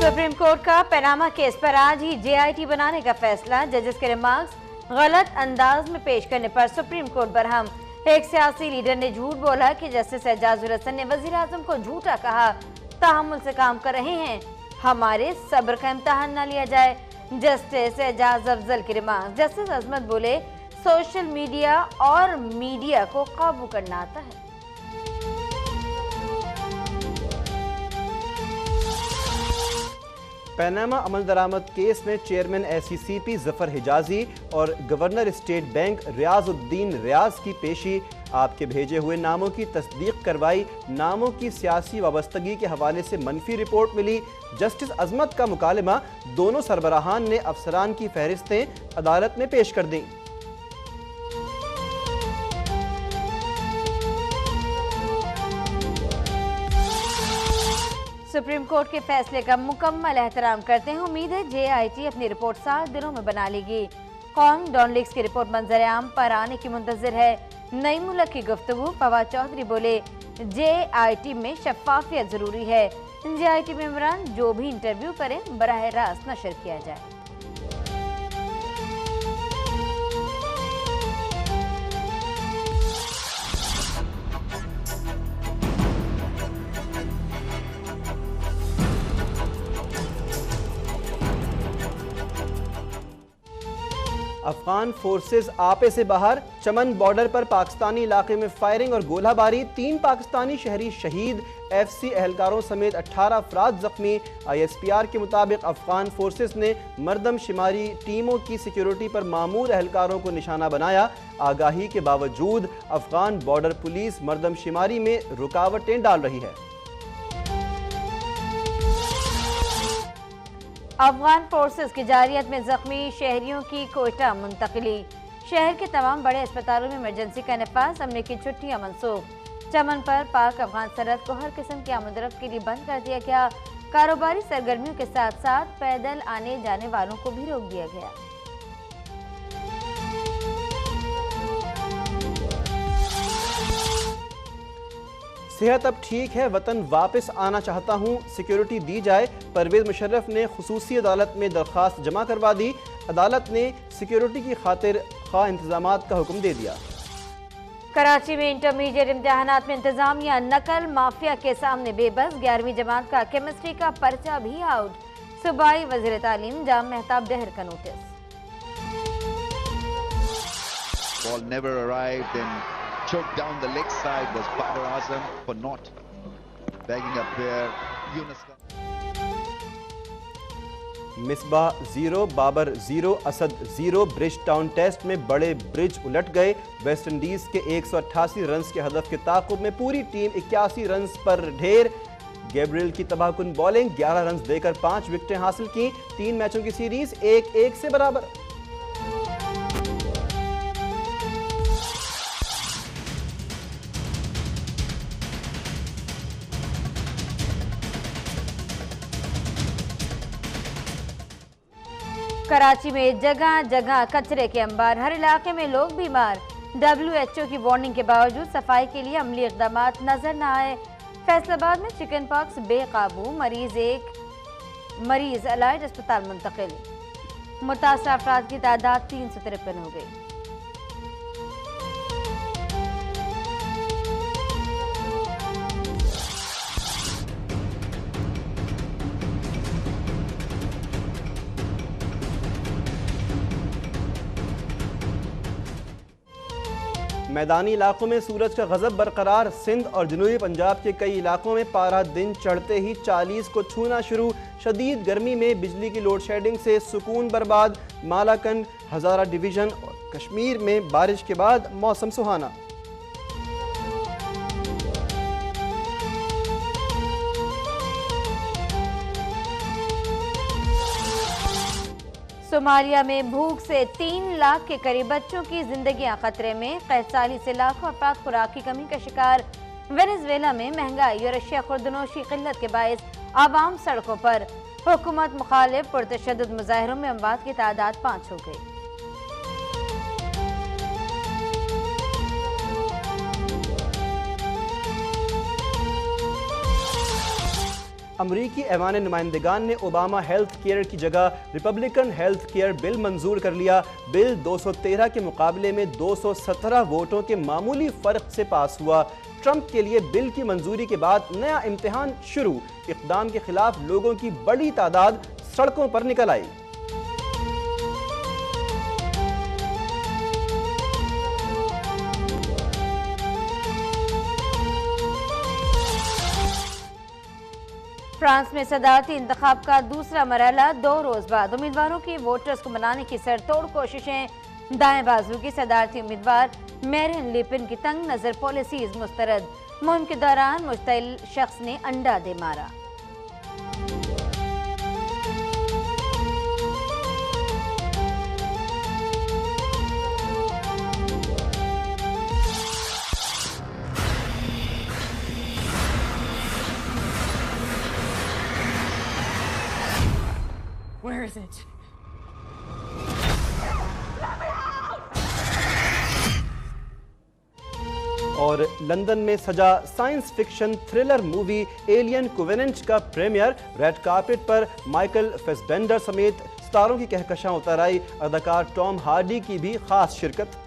Supreme court का Panama case पर आज ही जेआईटी बनाने का फैसला। जजेस के रिमार्क्स गलत अंदाज में पेश करने पर सुप्रीम कोर्ट बरहम। एक सियासी लीडर ने झूठ बोला कि जस्टिस एजाजुल हसन ने वजीर आजम को झूठा कहा। तहम्मुल से काम कर रहे हैं, हमारे सब्र का इम्तहान न लिया जाए। जस्टिस एजाज अफजल के रिमार्क्स। जस्टिस अजमत बोले, सोशल मीडिया और मीडिया को काबू करना आता है। पनामा अमल दरामद केस में चेयरमैन एसीसीपी जफर हिजाजी और गवर्नर स्टेट बैंक रियाजुद्दीन रियाज की पेशी। आपके भेजे हुए नामों की तस्दीक करवाई। नामों की सियासी वाबस्तगी के हवाले से मनफी रिपोर्ट मिली। जस्टिस अजमत का मुकालमा, दोनों सरबराहान ने अफसरान की फहरिस्तें अदालत में पेश कर दी। सुप्रीम कोर्ट के फैसले का मुकम्मल एहतराम करते हैं। उम्मीद है जेआईटी अपनी रिपोर्ट 7 दिनों में बना लेगी। कौन डॉन लीग्स की रिपोर्ट मंजर आम पर आने की मुंतजर है। नई मुल्क की गुफ्तगू। फवाद चौधरी बोले, जेआईटी में शफाफियत जरूरी है। जेआईटी मेंबरान जो भी इंटरव्यू करें बराह रास्त नशर किया जाए। अफगान फोर्सेस आपे से बाहर। चमन बॉर्डर पर पाकिस्तानी इलाके में फायरिंग और गोलाबारी। 3 पाकिस्तानी शहरी शहीद। एफसी एहलकारों समेत 18 अफराद जख्मी। ISPR के मुताबिक अफगान फोर्सेस ने मरदमशुमारी टीमों की सिक्योरिटी पर मामूर एहलकारों को निशाना बनाया। आगाही के बावजूद अफगान बॉर्डर पुलिस मरदमशुमारी में रुकावटें डाल रही है। अफगान फोर्सेस की जारियत में जख्मी शहरियों की कोयटा मुंतकली। शहर के तमाम बड़े अस्पतालों में इमरजेंसी का नफाज। हमले की छुट्टियां मनसूख। चमन पर पाक अफगान सरहद को हर किस्म की आमदरफ्त के लिए बंद कर दिया गया। कारोबारी सरगर्मियों के साथ साथ पैदल आने जाने वालों को भी रोक दिया गया। सेहत अब ठीक है, वतन वापस आना चाहता हूँ, सिक्योरिटी दी जाए। परवेज मुशर्रफ ने खुसूसी अदालत में दरख्वास्त जमा करवा दी। अदालत ने सिक्योरिटी की खातिर खा इंतजामात का हुक्म दे दिया। कराची में इंटरमीडिएट इम्तिहानात में इंतजामिया नकल माफिया के सामने बेबस। 11वीं जमात का केमिस्ट्री का पर्चा भी आउट। सूबाई वजीर तालीम जाम मेहताब डहर का notice. Ball never arrived and choked down the leg side was Babar Azam for not bagging up there. Yunus Misbah 0 Babar 0 Asad 0। Bridgetown test में बड़े ब्रिज उलट गए। वेस्ट इंडीज के 188 रन्स के हदफ के ताक़ुब में पूरी टीम 81 रन्स पर ढेर। गैब्रियल की तबाहकुन बॉलिंग, 11 रन्स देकर 5 विकेटें हासिल की। 3 मैचों की सीरीज 1-1 से बराबर। कराची में जगह जगह कचरे के अंबार। हर इलाके में लोग बीमार। WHO की वार्निंग के बावजूद सफाई के लिए अमली इक़दाम नजर न आए। फैसलाबाद में चिकन पॉक्स बेकाबू। मरीज अलाइड अस्पताल मुंतकिल। मुतासर अफराद की तादाद 353 हो गई। मैदानी इलाकों में सूरज का गजब बरकरार। सिंध और जनूबी पंजाब के कई इलाकों में पारा दिन चढ़ते ही 40 को छूना शुरू। शदीद गर्मी में बिजली की लोड शेडिंग से सुकून बर्बाद। मालाकंड, हज़ारा डिवीज़न और कश्मीर में बारिश के बाद मौसम सुहाना। सोमालिया में भूख से 3 लाख के करीब बच्चों की जिंदगियां खतरे में। कैदसाली से लाखों अफराद खुराक की कमी का शिकार। वेनेजुएला में महंगाई और अशिया खुर्दनोश की किल्लत के बायस आवाम सड़कों पर। हुकूमत मुखालिफ पुरतशद्दुद मुजाहिरों में अमवात की तादाद 5 हो गई। अमरीकी ऐवान नुमाइंदगान ने ओबामा हेल्थ केयर की जगह रिपब्लिकन हेल्थ केयर बिल मंजूर कर लिया। बिल 213 के मुकाबले में 217 वोटों के मामूली फर्क से पास हुआ। ट्रंप के लिए बिल की मंजूरी के बाद नया इम्तिहान शुरू। इक़दाम के खिलाफ लोगों की बड़ी तादाद सड़कों पर निकल आई। फ्रांस में सदारती इंतखाब का दूसरा मरहला 2 रोज बाद उम्मीदवारों की वोटर्स को मनाने की सरतोड़ कोशिशें। दाएं बाजू की सदारती उम्मीदवार मैरिन ले पेन की तंग नजर पॉलिसीज मुस्तरद। मुहिम के दौरान मुश्तइल शख्स ने अंडा दे मारा। Where is it? और लंदन में सजा science fiction thriller movie alien covenant का प्रीमियर। रेड कार्पेट पर माइकल फेसबेंडर समेत स्टारों की कहकशां उतर आई। अदाकार टॉम हार्डी की भी खास शिरकत।